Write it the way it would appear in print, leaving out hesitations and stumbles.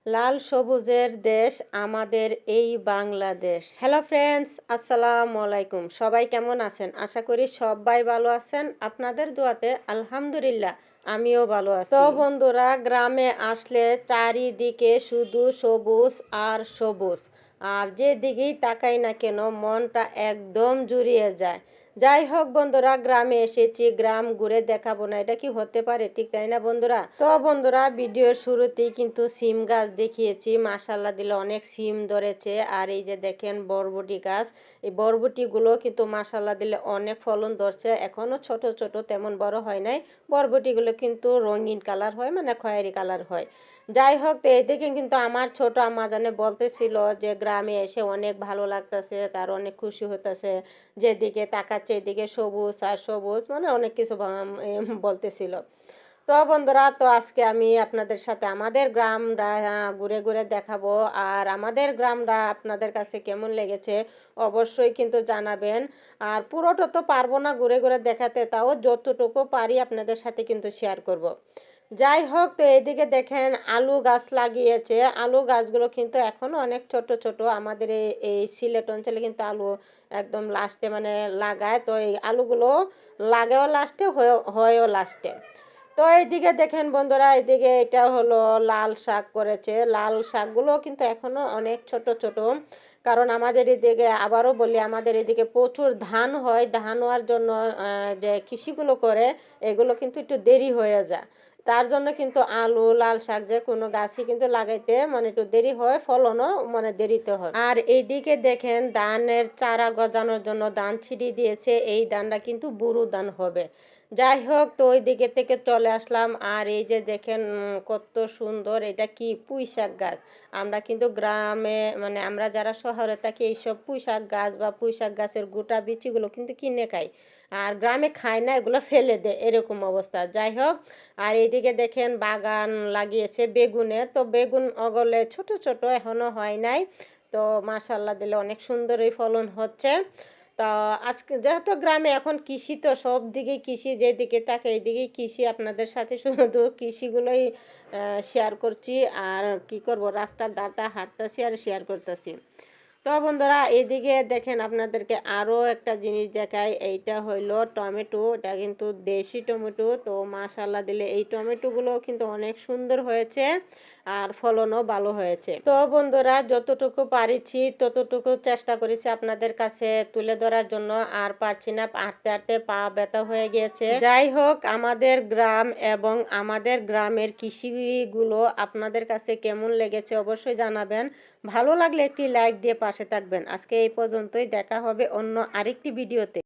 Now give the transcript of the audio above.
লাল সবুজের দেশ আমাদের এই বাংলাদেশ। হ্যালো ফ্রেন্ডস, আসসালামু আলাইকুম। সবাই কেমন আছেন? আশা করি সবাই ভালো আছেন। আপনাদের দোয়াতে আলহামদুলিল্লাহ আমিও ভালো আছি। তো বন্ধুরা, গ্রামে আসলে চারিদিকে শুধু সবুজ আর সবুজ, আর যেদিকেই তাকাই না কেন মনটা একদম জুড়িয়ে যায়। যাই হোক বন্ধুরা, গ্রামে এসেছি, গ্রাম ঘুরে দেখাবো না, এটা কি হতে পারে? ঠিক তাই না বন্ধুরা? তো বন্ধুরা, ভিডিওর শুরুতেই কিন্তু সিম গাছ দেখিয়েছি, মাশাল্লাহ দিলে অনেক সিম ধরেছে। আর এই যে দেখেন বরবটি গাছ, এই বরবটিগুলো কিন্তু মাশাল্লাহ দিলে অনেক ফলন ধরছে। এখনো ছোট ছোট, তেমন বড় হয় নাই। বরবটিগুলো কিন্তু রঙিন কালার হয়, মানে খয়েরি কালার হয়। যাই হোক, তো এদিকে কিন্তু আমার ছোট আম্মা জানে বলতেছিল যে গ্রামে এসে অনেক ভালো লাগতেছে, তার অনেক খুশি হতেছে, যেদিকে তাকাচ্ছে এদিকে সবুজ আর সবুজ, মানে অনেক কিছু বলতেছিল। তো বন্ধুরা, তো আজকে আমি আপনাদের সাথে আমাদের গ্রামটা ঘুরে ঘুরে দেখাবো। আর আমাদের গ্রামটা আপনাদের কাছে কেমন লেগেছে অবশ্যই কিন্তু জানাবেন। আর পুরোটা তো পারবো না ঘুরে ঘুরে দেখাতে, তাও যতটুকু পারি আপনাদের সাথে কিন্তু শেয়ার করব। যাই হোক, তো এইদিকে দেখেন আলু গাছ লাগিয়েছে। আলু গাছগুলো কিন্তু এখনো অনেক ছোট ছোট। আমাদের এই সিলেট অঞ্চলে কিন্তু আলু একদম লাস্টে মানে লাগায়, তো এই আলুগুলো লাগেও লাস্টে, হয়েও লাস্টে। তো এইদিকে দেখেন বন্ধুরা, এইদিকে এটা হলো লাল শাক করেছে। লাল শাকগুলো কিন্তু এখনো অনেক ছোট ছোট। কারণ আমাদের এদিকে, আবারও বলি, আমাদের এদিকে প্রচুর ধান হয়। ধান হওয়ার জন্য যে কৃষিগুলো করে, এগুলো কিন্তু একটু দেরি হয়ে যায়। তার জন্য কিন্তু আলু, লাল শাক যে কোনো গাছই কিন্তু লাগাইতে মানে একটু দেরি হয়, ফলনও মানে দেরিতে হয়। আর এইদিকে দেখেন ধানের চারা গজানোর জন্য ধান ছিটিয়ে দিয়েছে। এই ধানটা কিন্তু বুরু ধান হবে। যাই হোক, তো ওই দিকে থেকে চলে আসলাম। আর এই যে দেখেন কত সুন্দর, এটা কি পুঁই শাক গাছ। আমরা কিন্তু গ্রামে মানে আমরা যারা শহরে থাকি এইসব পুঁই শাক গাছ বা পুঁই শাক গাছের গোটা বিচিগুলো কিন্তু কিনে খাই। আর গ্রামে খায় না, এগুলো ফেলে দেয়, এরকম অবস্থা। যাই হোক, আর এইদিকে দেখেন বাগান লাগিয়েছে বেগুনের। তো বেগুন অগলে ছোট ছোট, এখনো হয় নাই। তো মাশাল্লাহ দিলে অনেক সুন্দরই ফলন হচ্ছে। তা আজকে যেহেতু গ্রামে এখন কৃষি, তো সব দিকেই কৃষি, যেদিকে থাকে এইদিকেই কৃষি। আপনাদের সাথে শুধু কৃষিগুলোই শেয়ার করছি। আর কি করব, রাস্তার ধারটা হাঁটতেছি আর শেয়ার করতেছি। তো বন্ধুরা, এদিকে দেখেন আপনাদেরকে আরও একটা জিনিস দেখাই। এইটা হইলো টমেটো, এটা কিন্তু দেশি টমেটো। তো মাশাল্লাহ দিলে এই টমেটোগুলো কিন্তু অনেক সুন্দর হয়েছে, আর ফলনও ভালো হয়েছে। তো বন্ধুরা, যতটুকু পারিছি ততটুকু চেষ্টা করেছি আপনাদের কাছে তুলে ধরার জন্য। আর পারছি না, হাঁটতে হাঁটতে পা ব্যথা হয়ে গিয়েছে। যাই হোক, আমাদের গ্রাম এবং আমাদের গ্রামের কৃষিগুলো আপনাদের কাছে কেমন লেগেছে অবশ্যই জানাবেন। ভালো লাগলে একটি লাইক দিয়ে পাশে থাকবেন। আজকে এই পর্যন্তই, দেখা হবে অন্য আরেকটি ভিডিওতে।